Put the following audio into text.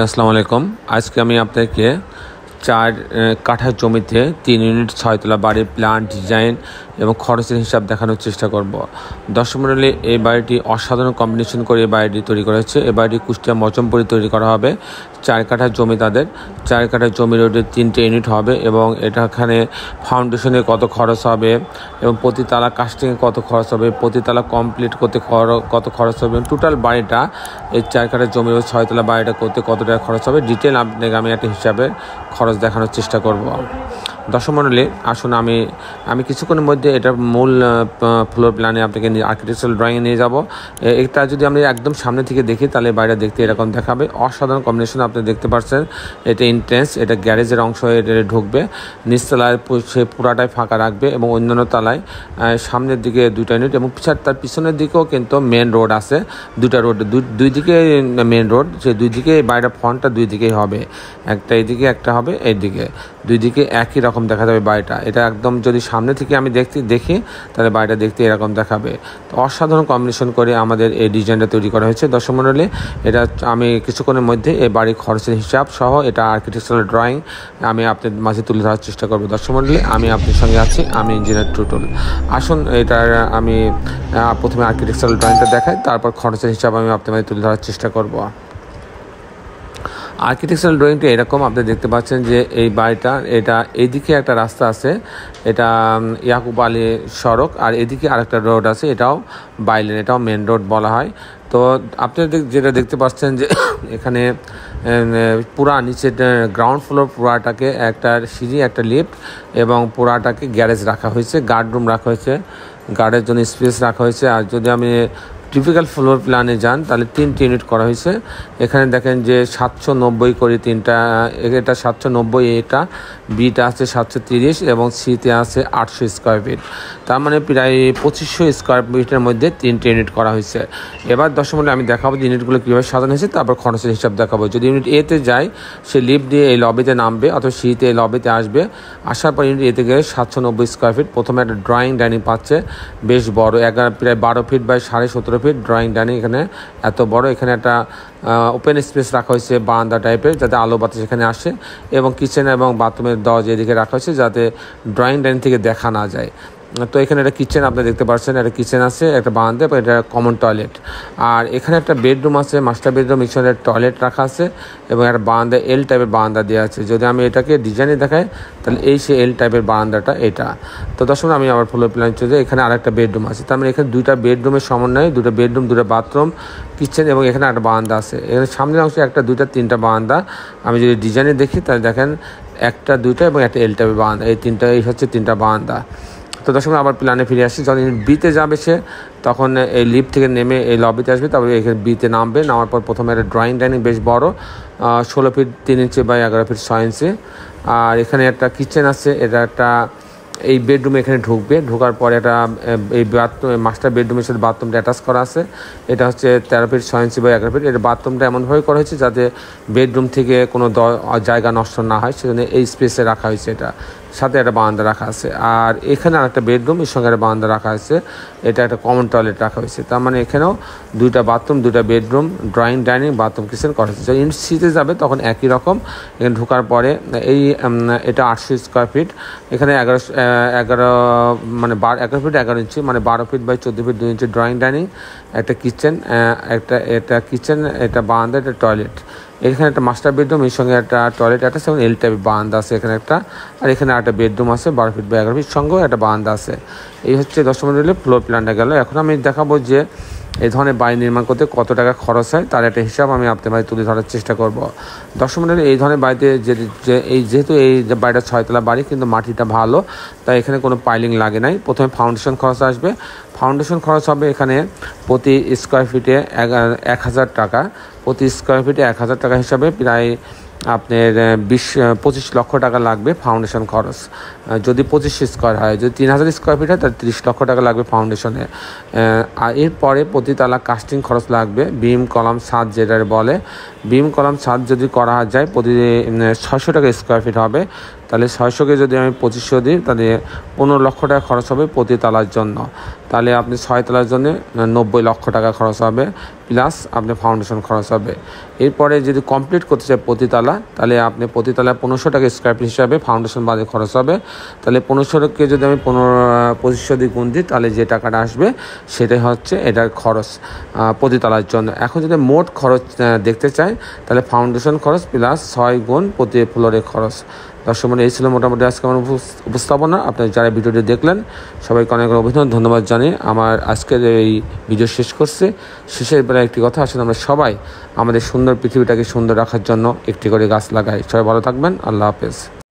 আসসালামু আলাইকুম। আজকে আমি আপনাকে 4 কাঠা জমিতে 3 ইউনিট 6 তলা বাড়ির প্ল্যান, ডিজাইন এবং খরচের হিসাব দেখানোর চেষ্টা করব। দর্শক মণ্ডলী, এই বাড়িটি অসাধারণ কম্বিনেশন করে এই বাড়িটি তৈরি করা হয়েছে। এই বাড়িটি কুষ্টিয়া মজমপুরে তৈরি করা হবে। 4 কাঠা জমি তাদের, 4 কাঠা জমির ওটা 3টে ইউনিট হবে এবং এখানে ফাউন্ডেশনে কত খরচ হবে এবং প্রতি তালা কাস্টিংয়ে কত খরচ হবে, প্রতি তালা কমপ্লিট করতে কত খরচ হবে, টোটাল বাড়িটা এই 4 কাঠা জমির 6 তলা বাড়িটা করতে কত টাকা খরচ হবে, ডিটেল আপনাকে আমি একটা হিসাবে খরচ দেখানোর চেষ্টা করব। দর্শক মণ্ডলী, আসুন আমি কিছুক্ষণের মধ্যে এটা মূল ফ্লোর প্ল্যানে আপনাকে আর্কিটেকচারাল ড্রয়িংয়ে নিয়ে যাব। এটা যদি আমরা একদম সামনে থেকে দেখি তাহলে বাড়িটা দেখতে এরকম দেখাবে। অসাধারণ কম্বিনেশন আপনি দেখতে পাচ্ছেন। এটা এন্ট্রেন্স, এটা গ্যারেজের অংশ, এটা ঢুকবে। নিচতলায় সে পুরাটাই ফাঁকা রাখবে এবং অন্যান্য তলায় সামনের দিকে 2টা ইউনিট এবং তার পিছনের দিকেও কিন্তু মেন রোড আছে। 2টা রোড, দুই দিকে মেন রোড, সেই দুই দিকে বাড়িটা ফ্রন্টটা দুই দিকেই হবে। একটা এইদিকে, একটা হবে এইদিকে, দুই দিকে একই রকম দেখা যাবে বাড়িটা। এটা একদম যদি সামনে থেকে আমি দেখি তাহলে বাড়িটা দেখতে এরকম দেখাবে। তো অসাধারণ কম্বিনেশন করে আমাদের এই ডিজাইনটা তৈরি করা হয়েছে। দর্শক মণ্ডলী, এটা আমি কিছুক্ষণের মধ্যে এই বাড়ির খরচের হিসাব সহ এটা আর্কিটেকচারাল ড্রয়িং আমি আপনাদের মাঝে তুলে ধরার চেষ্টা করব। দর্শক মণ্ডলী, আমি আপনার সঙ্গে আছি, আমি ইঞ্জিনিয়ার টুটুল। আসুন এটার আমি প্রথমে আর্কিটেকচারাল ড্রয়িংটা দেখাই, তারপর খরচের হিসাব আমি আপনাদের মাঝে তুলে ধরার চেষ্টা করব। আর্কিটেকচারাল ড্রয়িংটা এরকম আপনি দেখতে পাচ্ছেন যে এই বাড়িটা, এটা এইদিকে একটা রাস্তা আছে, এটা ইয়াকুব আলী সড়ক, আর এদিকে আরেকটা রোড আছে, এটাও বাইলেন, এটাও মেন রোড বলা হয়। তো আপনি যেটা দেখতে পাচ্ছেন যে এখানে পুরা নিচে গ্রাউন্ড ফ্লোর পুরাটাকে একটা সিঁড়ি, একটা লিফট এবং পুরাটাকে গ্যারেজ রাখা হয়েছে, গার্ড রুম রাখা হয়েছে, গার্ডের জন্য স্পেস রাখা হয়েছে। আর যদি আমি টিপিক্যাল ফ্লোর প্ল্যানে যান তাহলে 3টে ইউনিট করা হয়েছে। এখানে দেখেন যে 790 করে তিনটা, এটা 790, এটা বিটা আছে 730 এবং সিতে আছে 800 স্কোয়ার ফিট। তার মানে প্রায় 2500 স্কোয়ার ফিটের মধ্যে 3টে ইউনিট করা হয়েছে। এবার দর্শক মণ্ডলী, আমি দেখাবো যে ইউনিটগুলো কীভাবে সাজানো হয়েছে, তারপর খরচের হিসাব দেখাবো। যদি ইউনিট এতে যায় সে লিফট দিয়ে এই লবিতে নামবে অথবা সিতে এই লবিতে আসবে। আসার পর ইউনিট এতে গেলে 790 স্কোয়ার ফিট। প্রথমে একটা ড্রয়িং ডাইনিং পাচ্ছে, বেশ বড়, প্রায় 12 feet by 17.5 feet drawing dining. এখানে এত বড়, এখানে একটা ওপেন স্পেস রাখা হয়েছে বারান্দা টাইপের, যাতে আলো বাতাস এখানে আসে, এবং কিচেন এবং বাথরুমের দরজা এদিকে রাখা হয়েছে যাতে ড্রয়িং ডাইনিং থেকে দেখা না যায়। তো এখানে একটা কিচেন আপনি দেখতে পাচ্ছেন, একটা কিচেন আছে, একটা বারান্দা, এটা কমন টয়লেট। আর এখানে একটা বেডরুম আছে, মাস্টার বেডরুম, এখানে টয়লেট রাখা আছে এবং একটা বারান্দা, এল টাইপের বারান্দা দেওয়া আছে। যদি আমি এটাকে ডিজাইনে দেখাই তাহলে এই সে এল টাইপের বারান্দাটা এটা। তো দর্শক, আমি আবার ফ্লোর প্ল্যান চলে, এখানে আরেকটা বেডরুম আছে। তার মানে এখানে 2টা বেডরুমের সমন্বয়ে 2টা বেডরুম, 2টা বাথরুম, কিচেন এবং এখানে একটা বারান্দা আছে। এখানে সামনের অংশে 1টা, 2টা, 3টা বারান্দা। আমি যদি ডিজাইনে দেখি তাহলে দেখেন 1টা, 2টা এবং একটা এল টাইপের বারান্দা, এই হচ্ছে 3টা বারান্দা। তো দর্শক, আবার প্ল্যানে ফিরে আসি। যখন বিতে যাবে সে, তখন এই লিফট থেকে নেমে এই লবিতে আসবে, তারপরে এখানে বিতে নামবে। নামার পর প্রথমে একটা ড্রয়িং ডাইনিং, বেশ বড়, 16 ফিট 3 ইঞ্চি বাই 11 ফিট 6 ইঞ্চি। আর এখানে একটা কিচেন আছে, এটা একটা এই বেডরুমে এখানে ঢুকবে। ঢোকার পরে একটা এই বাথরুম, মাস্টার বেডরুমের সাথে বাথরুমটা অ্যাটাচ করা আছে। এটা হচ্ছে 13 ফিট 6 ইঞ্চি বাই 11 ফিট। এটা বাথরুমটা এমনভাবে করা হয়েছে যাতে বেডরুম থেকে কোনো জায়গা নষ্ট না হয়, সেজন্য এই স্পেসে রাখা হয়েছে। এটা সাথে একটা বারান্দা রাখা আছে। আর এখানে আরেকটা বেডরুম, এর সঙ্গে একটা বারান্দা রাখা আছে। এটা একটা কমন টয়লেট রাখা হয়েছে। তার মানে এখানেও 2টা বাথরুম, 2টা bedroom, drawing dining, bathroom, kitchen করা হয়েছে। যখন ইউনিট সিতে যাবে তখন একই রকম। এখানে ঢোকার পরে এটা 800 স্কোয়ার ফিট। এখানে 11 মানে 11 ফিট 11 ইঞ্চি, মানে 12 feet by 14 feet 2 inch drawing dining, একটা কিচেন, এটা কিচেন, এটা বারান্দা, এটা টয়লেট। এখানে একটা মাস্টার বেডরুম, এর সঙ্গে একটা টয়লেট অ্যাটাচ এবং এল টাইপের বারান্দা আছে এখানে একটা। আর এখানে একটা বেডরুম আছে 12 ফিট বাই 11 ফিট, সঙ্গেও একটা বারান্দা আছে। এই হচ্ছে দর্শক মণ্ডলী ফ্লোর প্ল্যানটা গেল। এখন আমি দেখাবো যে এই ধরনের বাড়ি নির্মাণ করতে কত টাকা খরচ হয়, তার একটা হিসাব আমি আপনার বাড়ি তুলে ধরার চেষ্টা করব। দর্শক মণ্ডলী, এই ধরনের বাড়িতে যেহেতু এই বাড়িটা 6 তলা বাড়ি, কিন্তু মাটিটা ভালো, তাই এখানে কোনো পাইলিং লাগে নাই। প্রথমে ফাউন্ডেশন খরচ আসবে। ফাউন্ডেশন খরচ হবে এখানে প্রতি স্কোয়ার ফিটে 1000 টাকা। প্রতি স্কোয়ার ফিটে 1000 টাকা হিসাবে প্রায় আপনার 25 লক্ষ টাকা লাগবে ফাউন্ডেশন খরচ। যদি 25 স্কোয়ার হয়, যদি 3000 স্কোয়ার ফিট হয় তাহলে 30 লক্ষ টাকা লাগবে ফাউন্ডেশনে। আর এরপরে প্রতি তালা কাস্টিং খরচ লাগবে, বিম কলাম ছাদ যেটা বলে। বিম কলাম ছাদ যদি করা যায় প্রতি 600 টাকা স্কোয়ার ফিট হবে। তাহলে 600কে যদি আমি 2500 দিই তাহলে 15 লক্ষ টাকা খরচ হবে প্রতি তালার জন্য। তাহলে আপনি 6 তালার জন্য 90 লক্ষ টাকা খরচ হবে, প্লাস আপনার ফাউন্ডেশন খরচ হবে। এরপরে যদি কমপ্লিট করতে চাই প্রতি তালা, তাহলে আপনি প্রতি তালায় 1500 টাকা স্কোয়ার ফিট হিসাবে ফাউন্ডেশন বাদে খরচ হবে। তাহলে 1500কে যদি আমি 2500 দিয়ে গুণ দিই তাহলে যে টাকাটা আসবে সেটাই হচ্ছে এটার খরচ প্রতি তালার জন্য। এখন যদি মোট খরচ দেখতে চাই তাহলে ফাউন্ডেশন খরচ প্লাস 6 গুণ প্রতি ফ্লোরের খরচ। দর্শক এই ছিল মোটামুটি আজকে আমার উপস্থাপনা। আপনারা যারা ভিডিওটি দেখলেন সবাইকে অনেক অভিনন্দন, ধন্যবাদ জানিয়ে আমার আজকের এই ভিডিও শেষ করছি। শেষের বেলা একটি কথা, আসলে আমরা সবাই আমাদের সুন্দর পৃথিবীটাকে সুন্দর রাখার জন্য একটি করে গাছ লাগাই। সবাই ভালো থাকবেন, আল্লাহ হাফেজ।